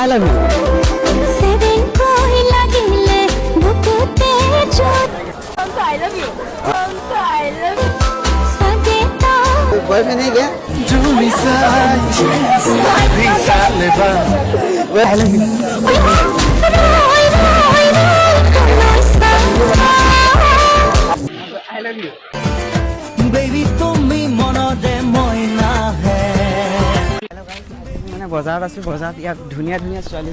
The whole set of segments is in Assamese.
I love you. I love you. I love you. Boyfriend है क्या? I love you. I love you. Baby তুমি মনতে মই না হে মানে বজাৰত আছো বজাৰত ইয়াত ধুনীয়া ধুনীয়া ছোৱালী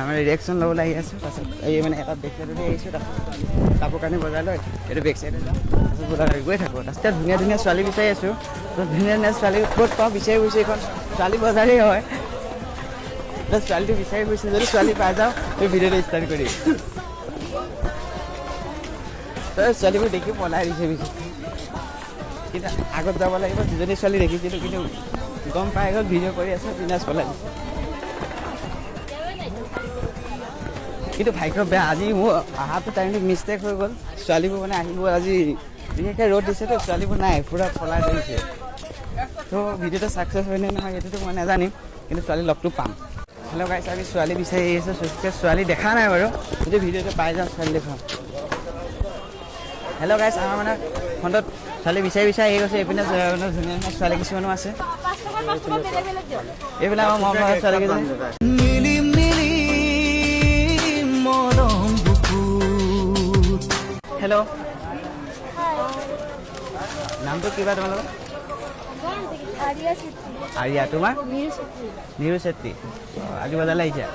মানে ৰিয়েকশ্যন ল'বলৈ আহি আছোঁ তাৰপিছত এই মানে এটা বেক চাইডতে আহিছোঁ তাৰপিছত কাপোৰ কানি বজাই লৈ এইটো বেক চাইডে যাওঁ তাৰপিছত গৈ থাকোঁ ৰাস্তাত ধুনীয়া ধুনীয়া ছোৱালী বিচাৰি আছোঁ ধুনীয়া ধুনীয়া ছোৱালী ক'ত পাওঁ বিচাৰি ফুৰিছোঁ এইখন ছোৱালী বজাৰেই হয় ছোৱালীটো বিচাৰি ফুৰিছোঁ যদি ছোৱালী পাই যাওঁ এই ভিডিঅ'টো ষ্টাৰ্ট কৰিম ছোৱালীবোৰ দেখি পলাই দিছে পিছত কিন্তু আগত যাব লাগিব দুজনী ছোৱালী দেখিছিলোঁ কিন্তু গম পাই গ'ল ভিডিঅ' কৰি আছে বিনাশ পলাই দিছে কিন্তু ভাগ্য বেয়া আজি মোৰ অহাটো টাইমটো মিষ্টেক হৈ গ'ল ছোৱালীবোৰ মানে আহিব আজি বিশেষকৈ ৰ'দ দিছেতো ছোৱালীবোৰ নাই পূৰা পলাই ধৰিছে তো ভিডিঅ'টো ছাকচেছ হয় নে নহয় সেইটোতো মই নাজানিম কিন্তু ছোৱালী লগটো পাম হেল্ল' গাইছ আমি ছোৱালী বিচাৰি আহিছোঁ ছোৱালী দেখা নাই বাৰু যদি ভিডিঅ'টো পাই যাওঁ ছোৱালী দেখাম হেল্ল' গাইছ আমাৰ মানে ফোনটোত ছোৱালী বিচাৰি আহি গৈছে এইপিনে ধুনীয়া ধুনীয়া ছোৱালী কিছুমানো আছে এইবিলাক আমাৰ মৰম লগা ছোৱালী কেইজনী মিলি মিলি মৰম বুকু হেল্ল' নামটো কিবা তোমালোকৰ আৰিয়া তোমাৰ নিৰু চেত্ৰী আজি বজাৰলৈ আহিছা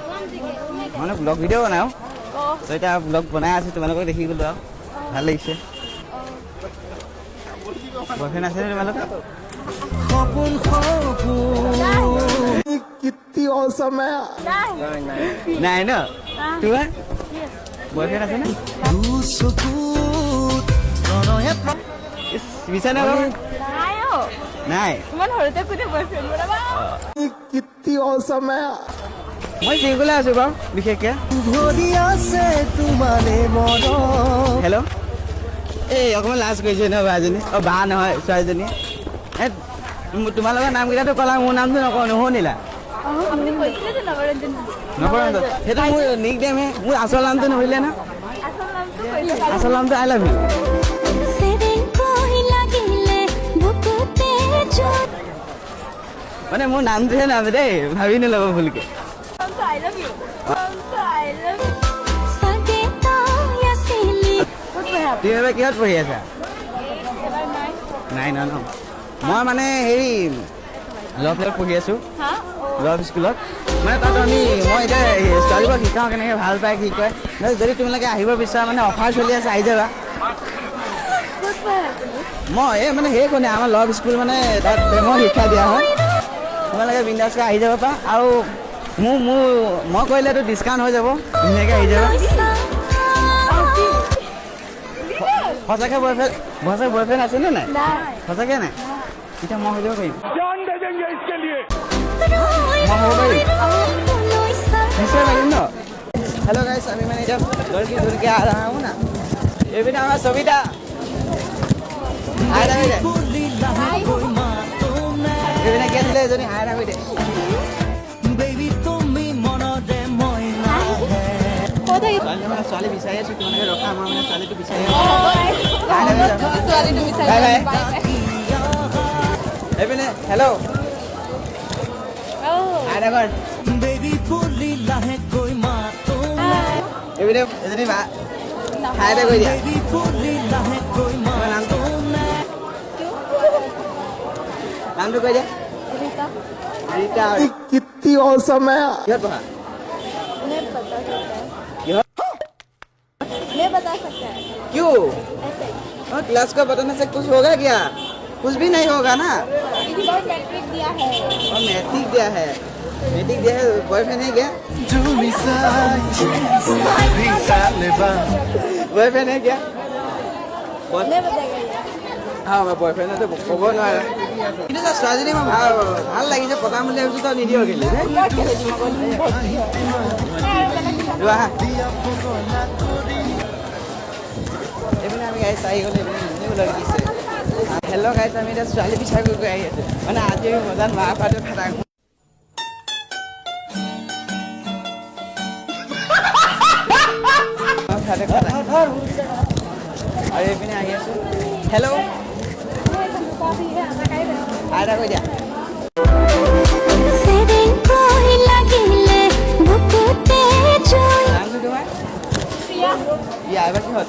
মানে ব্লগ ভিডিঅ' বনাওঁ ত' এতিয়া ব্লগ বনাই আছোঁ তোমালোকক দেখি গ'লোঁ আৰু ভাল লাগিছে বয়ফ্ৰেণ্ড আছেনে তোমালোকৰ সপোন कितनी औसम है নাই ন তোমাৰ বয়ফ্ৰেণ্ড আছেনে চকুত প্ৰণয়ে বিচাৰ নাই নাই कितनी औसम है মই চিংগুলে আছোঁ বাৰু বিশেষকৈ ধৰি আছে তোমাৰে মৰম হেল্ল' এই অকণমান লাজ কৰিছে ন বাজনী অঁ বা নহয় ছোৱালীজনী এই তোমালোকৰ নামকেইটাতো ক'লা মোৰ নামটো নকওঁ নুশুনিলা নপৰন্ত সেইটো মোৰ নিক নেমহে মোৰ আচল নামটো নহ'লে ন আচল নামটো আই লাভ ইউ মানে মোৰ নামটোহে নাম দেই ভাবি নল'ব ভুলকৈ I love you. I love you. তুমি এবাৰ কিহত পঢ়ি আছা নাই ন মই মানে হেৰি লভ পঢ়ি আছোঁ লভ স্কুলত মানে তাত আমি মই এতিয়া ছোৱালীবোৰক শিকাওঁ কেনেকৈ ভাল পায় কি কয় যদি তোমালোকে আহিব বিচৰা মানে অফাৰ চলি আছে আহি যাবা মই এই মানে সেই কোনে আমাৰ লভ স্কুল মানে তাত প্ৰেমৰ শিক্ষা দিয়া হয় তোমালোকে বিন্দাছকৈ আহি যাব পাৰা আৰু মই কৰিলেতো ডিছকাউণ্ট হৈ যাব ধুনীয়াকৈ আহি যাবা সঁচাকৈ বয়ফ্ৰেণ্ড আছেনে নাই সঁচাকৈ নাই এতিয়া মই হৈ যাব পাৰিম মই হ'ব পাৰিম নিশ্চয় পাৰিম ন হেল্ল' গাইছ আমি মানে এতিয়া দৌৰকৈ আহোঁ না এইপিনে আমাৰ সবিতা হাই ৰাখি দে এইপিনে কি আছিলে এজনী হাই ৰাখি দে ছোৱালী বিচাৰি আছোঁ তোমালোকে ৰখা আমাৰ মানে ছোৱালীটো বিচাৰি এইপিনে হেল্ল' এইপিনে এজনী হাই এটা কৰি দিয়া নামটো কৈ দিয়া ৰীতা कितनी औसम है কিহত পঢ়া बता सकता है क्यों ऐसे क्लास का बताने से कुछ होगा क्या कुछ भी नहीं होगा ना मैट्रिक दिया है और मैट्रिक दिया है बॉयफ्रेंड है क्या बॉयफ्रेंड है क्या नहीं बताएगा हाँ मैं बॉयफ्रेंड है तो ক'ব নোৱাৰা কিন্তু তাৰ ছোৱালীজনী মই ভাল লাগিছে পতাম বুলি ভাবিছোঁ তই নিদিয় কেলে এইপিনে আমি গাইছ আহি গ'লে এইপিনে নিজেও লগ দিছে হেল্ল' গাইছ আমি এতিয়া ছোৱালী বিচাৰি গৈ আহি আছোঁ মানে আজি আমি বজাৰত মাৰ খোৱাটো খাটাং আৰু এইপিনে আহি আছোঁ হেল্ল' আই এটা কৈ দিয়া নামটো তোমাৰ ইয়া এবাৰ কিহত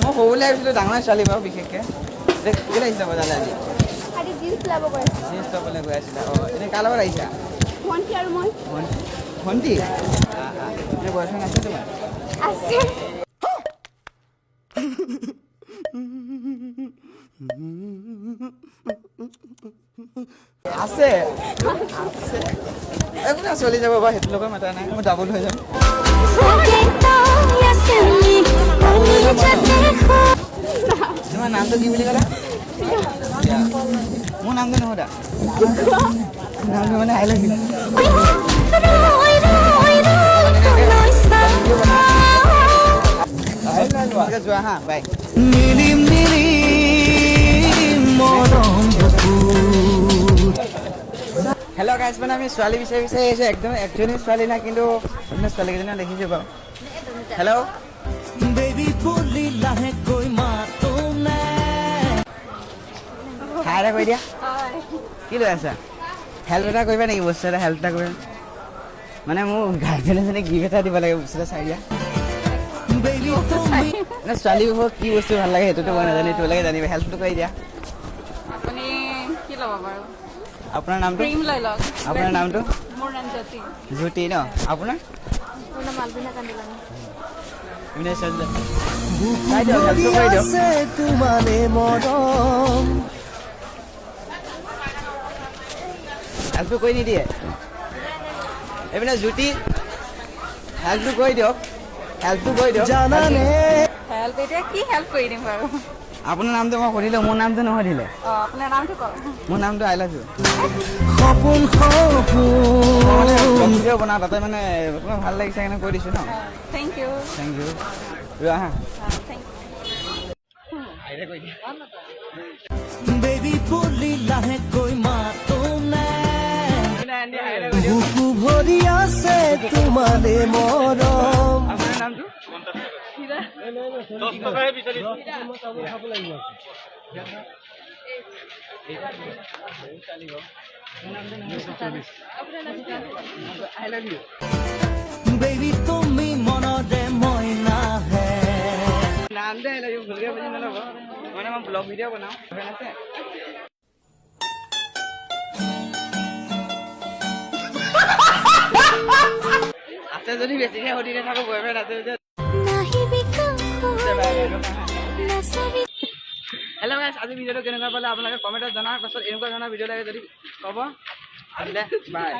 মই সৰুলৈ আহিছিলোঁ ডাঙৰ ছোৱালী বাৰু বিশেষকৈ কেলৈ আহিছিলা বজাৰলৈ আজি জিন্স ল'বলৈ গৈ আছিলা অঁ এনেই কাৰ লগত আহিছা ভণ্টি এনে বয়ফ্ৰেণ্ড আছে তোমাৰ আছে একো নাই চলি যাব বাৰু সেইটো লগত মাতা নাই মই ডাবল হৈ যাম তোমাৰ নামটো কি বুলি ক'লা মোৰ নামটো নোসোধা নামটো মানে আই লাভ ইউ যোৱা হা বাই মিলি মিলি মৰম হেল্ল' গাইজ মানে আমি ছোৱালী বিচাৰি আহিছোঁ একদম একজনী ছোৱালী নাই কিন্তু ছোৱালীকেইজনীও দেখিছোঁ বাৰু হেল্ল' বেবী বুলি লাহেকৈ মাতো খাই এটা কৰি দিয়া কি লৈ আছা হেল্প এটা কৰিবা নেকি বস্তু এটা হেল্প এটা কৰিবা মানে মোৰ গাৰ্লফ্ৰেণ্ড এজনী গিফ্ট এটা দিব লাগে বস্তু এটা চাই দিয়া মানে ছোৱালীবোৰক কি বস্তু ভাল লাগে সেইটোতো মই নাজানো তোমালোকে জানিবা হেল্পটো কৰি দিয়া আপুনি কি ল'ব বাৰু আপোনাৰ নামটো ক্ৰীম লৈ লওক আপোনাৰ নামটো মোৰ নাম জ্যোতি জ্যোতি ন আপোনাৰ মোৰ নাম মালবিনা কান্দিলানি চাই দিয়ক হেল্পটো কৰি দিয়ক তোমাৰে মৰম হেল্পটো কৰি নিদিয়ে এইপিনে জ্যোতি হেল্পটো কৰি দিয়ক জানানে হেল্প এতিয়া কি হেল্প কৰি দিম বাৰু আপোনাৰ নামটো মই সুধিলোঁ মোৰ নামটো নুসুধিলে অঁ আপোনাৰ নামটো কওক মোৰ নামটো আই লাভ ইউ সপোন মানে ভিডিঅ' বনাওঁ তাতে মানে অকণমান ভাল লাগিছে কাৰণে কৈ দিছোঁ ন থেংক ইউ থেংক ইউ ৰোৱা হা থেংক ইউ বেবী বুলি লাহেকৈ মাতো বুকু ভৰি আছে তোমাৰে মৰম আপোনাৰ নামটো আই লাভ ইউ বেবী তুমি মনতে মই নাহে নামটো আই লাভ ইউ ভুলকৈ বুজি নল'ব মানে মই ব্লগ ভিডিঅ' বনাওঁ আছে আছে যদি বেছিকৈ সুধি নাথাকো বয়ফ্ৰেণ্ড আছে যদি হেল্ল' গাইছ আজি ভিডিঅ'টো কেনেকুৱা পালে আপোনালোকে কমেণ্টত জনাৰ পাছত এনেকুৱা ধৰণৰ ভিডিঅ' লাগে যদি ক'ব আহিলে বাই